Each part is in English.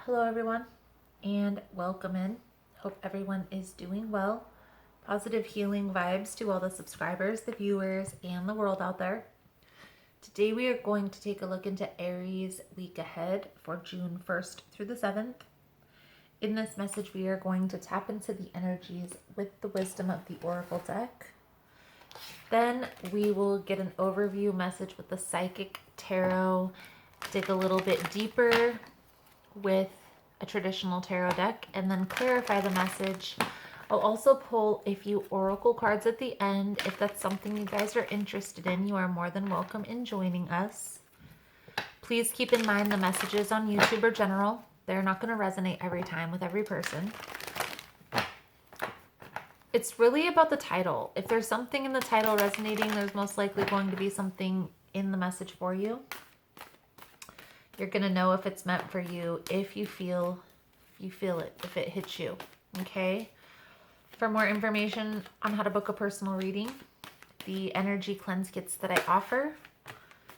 Hello everyone and welcome in. Hope everyone is doing well. Positive healing vibes to all the subscribers, the viewers, and the world out there. Today we are going to take a look into Aries week ahead for June 1st through the 7th. In this message we are going to tap into the energies with the wisdom of the Oracle deck. Then we will get an overview message with the Psychic Tarot, dig a little bit deeper with a traditional tarot deck, and then clarify the message. I'll also pull a few oracle cards at the end. If that's something you guys are interested in, you are more than welcome in joining us. Please keep in mind the messages on YouTube are general. They're not going to resonate every time with every person. It's really about the title. If there's something in the title resonating, there's most likely going to be something in the message for you. You're going to know if it's meant for you, if you feel it, if it hits you, okay? For more information on how to book a personal reading, the energy cleanse kits that I offer,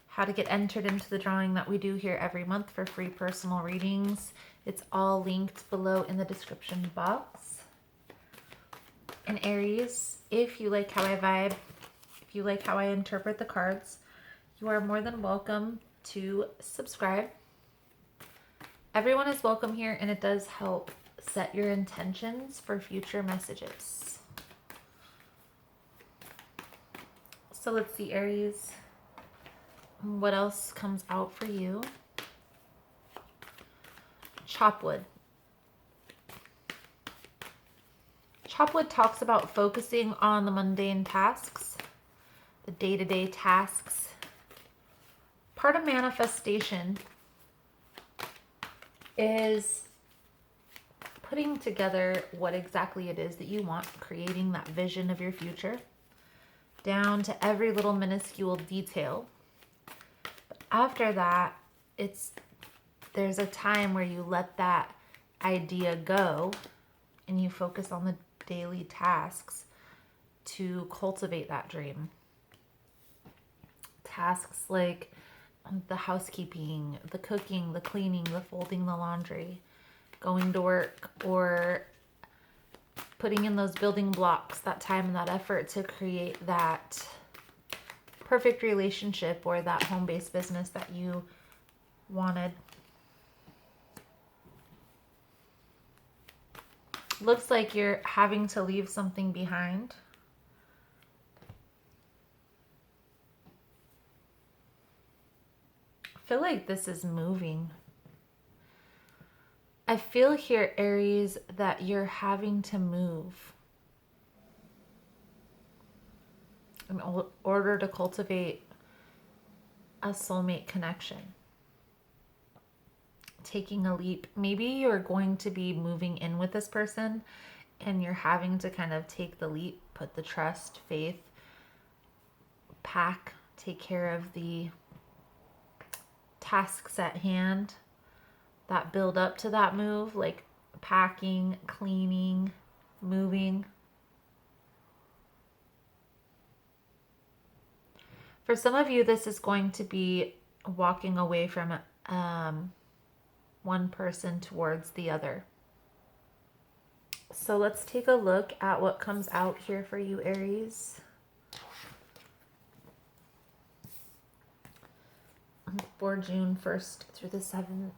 how to get entered into the drawing that we do here every month for free personal readings, it's all linked below in the description box. And Aries, if you like how I vibe, if you like how I interpret the cards, you are more than welcome to subscribe. Everyone is welcome here, and it does help set your intentions for future messages. So let's see, Aries, what else comes out for you? Chopwood. Chopwood talks about focusing on the mundane tasks, the day-to-day tasks. Part of manifestation is putting together what exactly it is that you want, creating that vision of your future, down to every little minuscule detail. But after that, there's a time where you let that idea go and you focus on the daily tasks to cultivate that dream. Tasks like the housekeeping, the cooking, the cleaning, the folding, the laundry, going to work, or putting in those building blocks, that time and that effort to create that perfect relationship or that home-based business that you wanted. Looks like you're having to leave something behind. I feel like this is moving. I feel here, Aries, that you're having to move in order to cultivate a soulmate connection. Taking a leap. Maybe you're going to be moving in with this person and you're having to kind of take the leap, put the trust, faith, pack, take care of the tasks at hand that build up to that move, like packing, cleaning, moving. For some of you, this is going to be walking away from one person towards the other. So let's take a look at what comes out here for you, Aries. For June 1st through the 7th.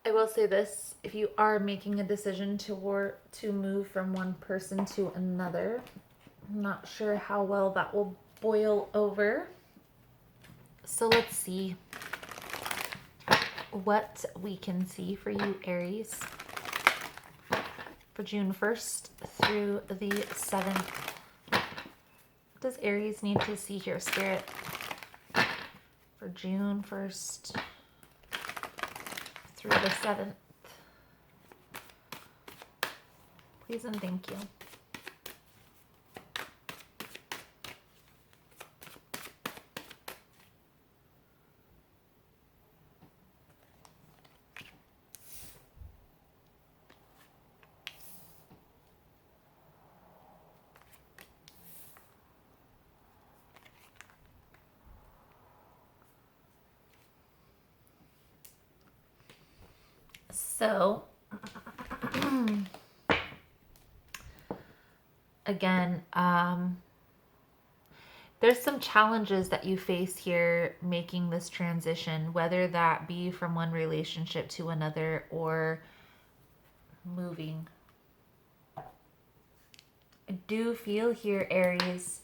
I will say this, if you are making a decision to move from one person to another, I'm not sure how well that will boil over. So let's see what we can see for you, Aries, for June 1st through the 7th. What does Aries need to see here, Spirit, for June 1st through the 7th? Please and thank you. So, again, there's some challenges that you face here making this transition, whether that be from one relationship to another or moving. I do feel here, Aries,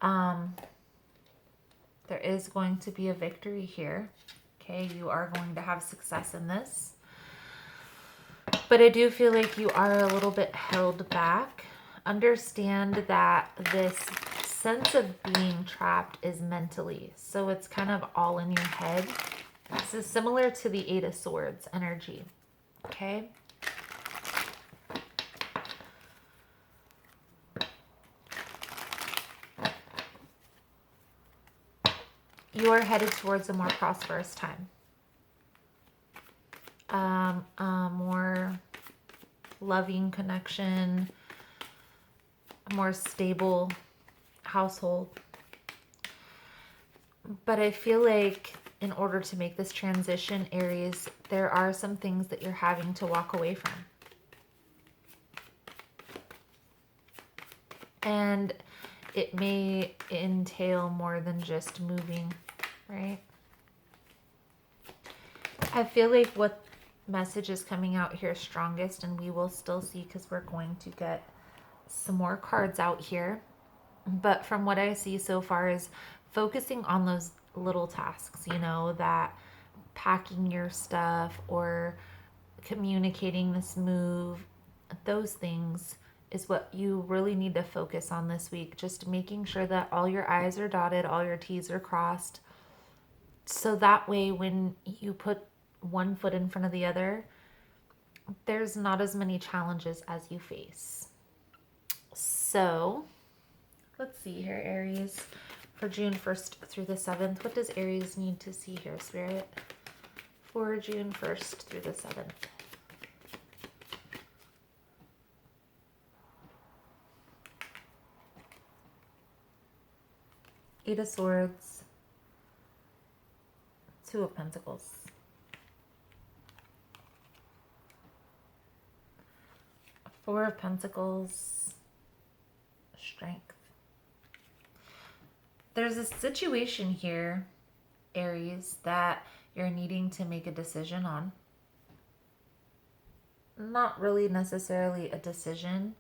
there is going to be a victory here. Okay, you are going to have success in this. But I do feel like you are a little bit held back. Understand that this sense of being trapped is mentally. So it's kind of all in your head. This is similar to the Eight of Swords energy. Okay? You are headed towards a more prosperous time. A more loving connection, a more stable household. But I feel like in order to make this transition, Aries, there are some things that you're having to walk away from. And it may entail more than just moving, right? I feel like what message is coming out here strongest, and we will still see because we're going to get some more cards out here. But from what I see so far is focusing on those little tasks, you know, that packing your stuff or communicating this move, those things is what you really need to focus on this week. Just making sure that all your I's are dotted, all your T's are crossed. So that way when you put one foot in front of the other, there's not as many challenges as you face. So let's see here, Aries, for June 1st through the 7th. What does Aries need to see here, Spirit, for June 1st through the 7th? Eight of Swords, Two of Pentacles. Four of Pentacles, Strength. There's a situation here, Aries, that you're needing to make a decision on. Not really necessarily a decision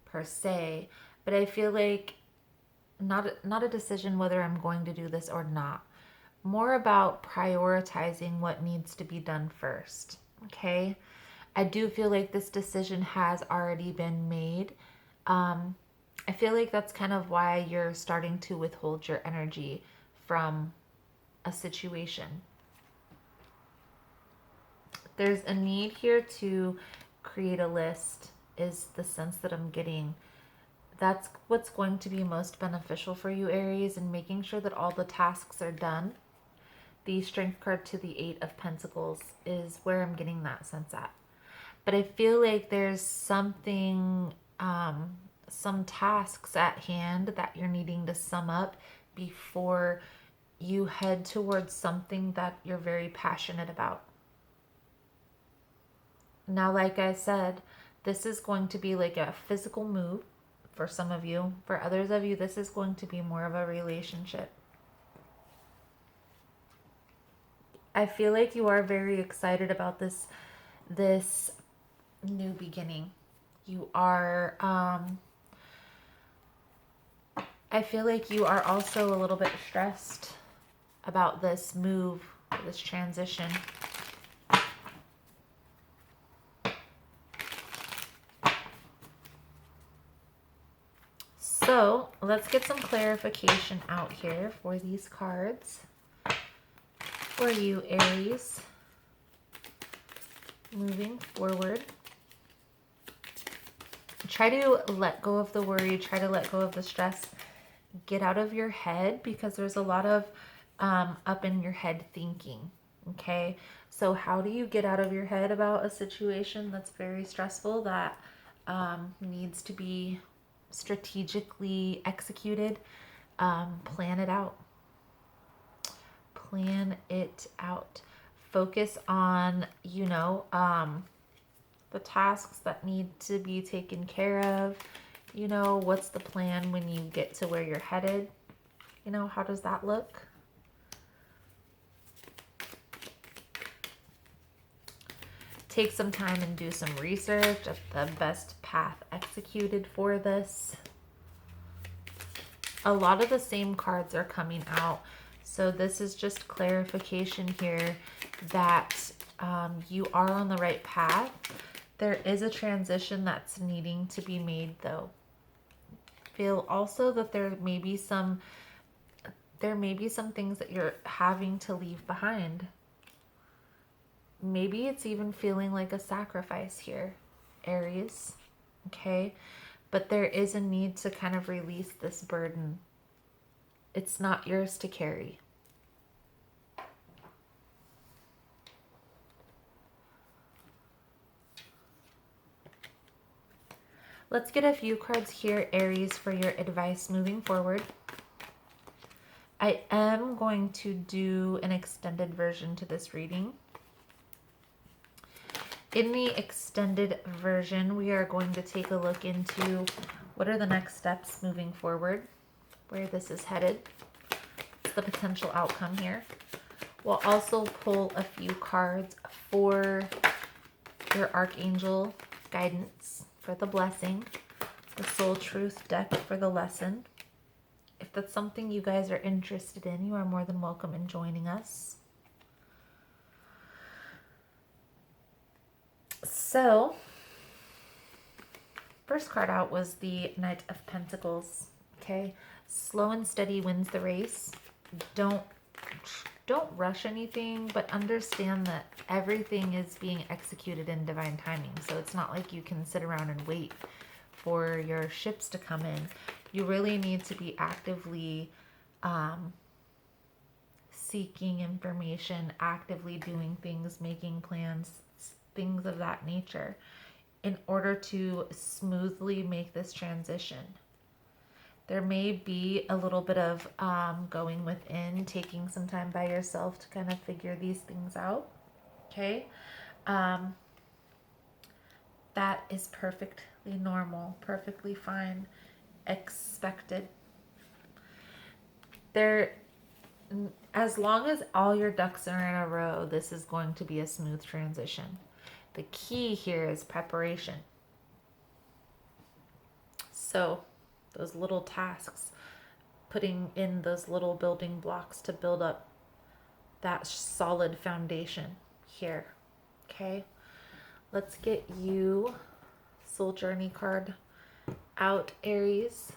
per se, but I feel like not a decision whether I'm going to do this or not. More about prioritizing what needs to be done first, okay? I do feel like this decision has already been made. I feel like that's kind of why you're starting to withhold your energy from a situation. There's a need here to create a list, is the sense that I'm getting. That's what's going to be most beneficial for you, Aries, and making sure that all the tasks are done. The Strength card to the Eight of Pentacles is where I'm getting that sense at. But I feel like there's something, some tasks at hand that you're needing to sum up before you head towards something that you're very passionate about. Now, like I said, this is going to be like a physical move for some of you. For others of you, this is going to be more of a relationship. I feel like you are very excited about this new beginning. You are, I feel like you are also a little bit stressed about this move, this transition. So let's get some clarification out here for these cards. For you, Aries, moving forward, try to let go of the worry, try to let go of the stress, get out of your head, because there's a lot of up in your head thinking, okay? So how do you get out of your head about a situation that's very stressful, that needs to be strategically executed? Plan it out. Plan it out. focus on, the tasks that need to be taken care of. What's the plan when you get to where you're headed? How does that look? Take some time and do some research of the best path executed for this. A lot of the same cards are coming out. So this is just clarification here that you are on the right path. There is a transition that's needing to be made though. Feel also that there may be some things that you're having to leave behind. Maybe it's even feeling like a sacrifice here, Aries, okay? But there is a need to kind of release this burden. It's not yours to carry. Let's get a few cards here, Aries, for your advice moving forward. I am going to do an extended version to this reading. In the extended version, we are going to take a look into what are the next steps moving forward, where this is headed, the potential outcome here. We'll also pull a few cards for your Archangel guidance for the blessing, the Soul Truth deck for the lesson. If that's something you guys are interested in, you are more than welcome in joining us. So, first card out was the Knight of Pentacles. Okay, slow and steady wins the race. Don't rush anything, but understand that everything is being executed in divine timing. So it's not like you can sit around and wait for your ships to come in. You really need to be actively seeking information, actively doing things, making plans, things of that nature in order to smoothly make this transition. There may be a little bit of going within, taking some time by yourself to kind of figure these things out. Okay. That is perfectly normal, perfectly fine, expected. As long as all your ducks are in a row, this is going to be a smooth transition. The key here is preparation. So those little tasks, putting in those little building blocks to build up that solid foundation here. Okay, let's get you Soul Journey card out, Aries.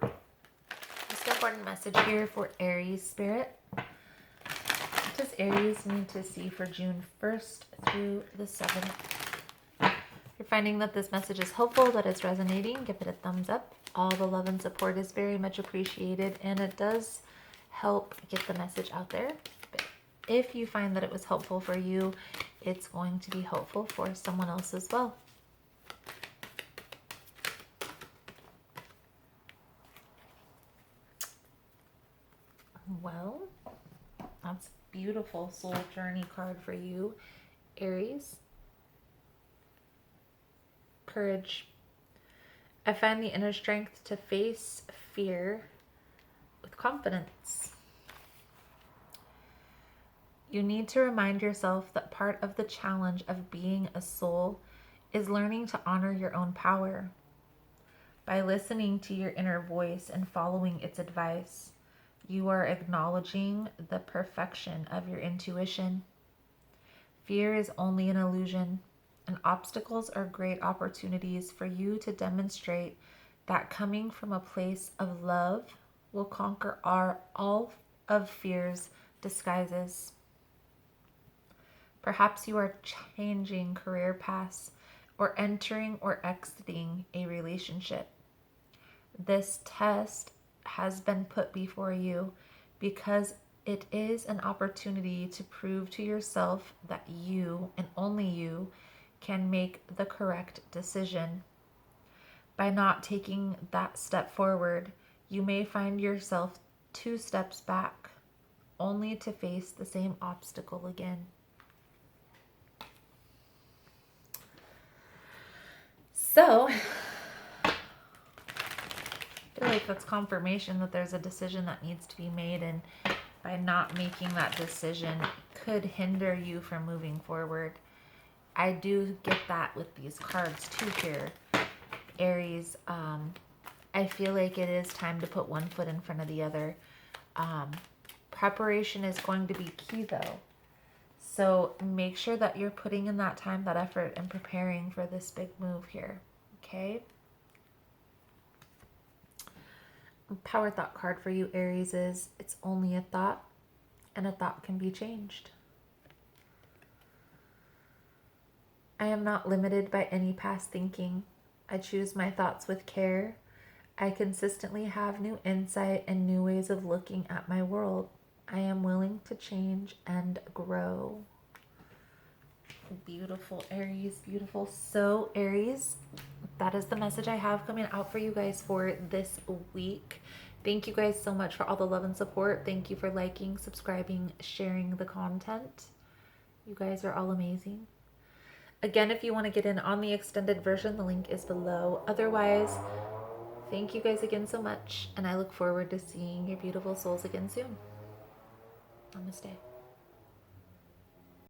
Most important message here for Aries spirit. What does Aries need to see for June 1st through the 7th? If you're finding that this message is helpful, that it's resonating, give it a thumbs up. All the love and support is very much appreciated, and it does help get the message out there. But if you find that it was helpful for you, it's going to be helpful for someone else as well. Well, that's beautiful Soul Journey card for you, Aries. Courage. I find the inner strength to face fear with confidence. You need to remind yourself that part of the challenge of being a soul is learning to honor your own power. By listening to your inner voice and following its advice, you are acknowledging the perfection of your intuition. Fear is only an illusion, and obstacles are great opportunities for you to demonstrate that coming from a place of love will conquer all of fear's disguises. Perhaps you are changing career paths or entering or exiting a relationship. This test has been put before you because it is an opportunity to prove to yourself that you and only you can make the correct decision. By not taking that step forward, you may find yourself 2 steps back, only to face the same obstacle again. So, I feel like that's confirmation that there's a decision that needs to be made, and by not making that decision could hinder you from moving forward. I do get that with these cards too here, Aries. I feel like it is time to put one foot in front of the other. Preparation is going to be key though. So make sure that you're putting in that time, that effort, and preparing for this big move here, okay? Power thought card for you, Aries, is it's only a thought, and a thought can be changed. I am not limited by any past thinking. I choose my thoughts with care. I consistently have new insight and new ways of looking at my world. I am willing to change and grow. Beautiful, Aries, beautiful. So, Aries, that is the message I have coming out for you guys for this week. Thank you guys so much for all the love and support. Thank you for liking, subscribing, sharing the content. You guys are all amazing. Again, if you want to get in on the extended version, the link is below. Otherwise, thank you guys again so much, and I look forward to seeing your beautiful souls again soon. Namaste.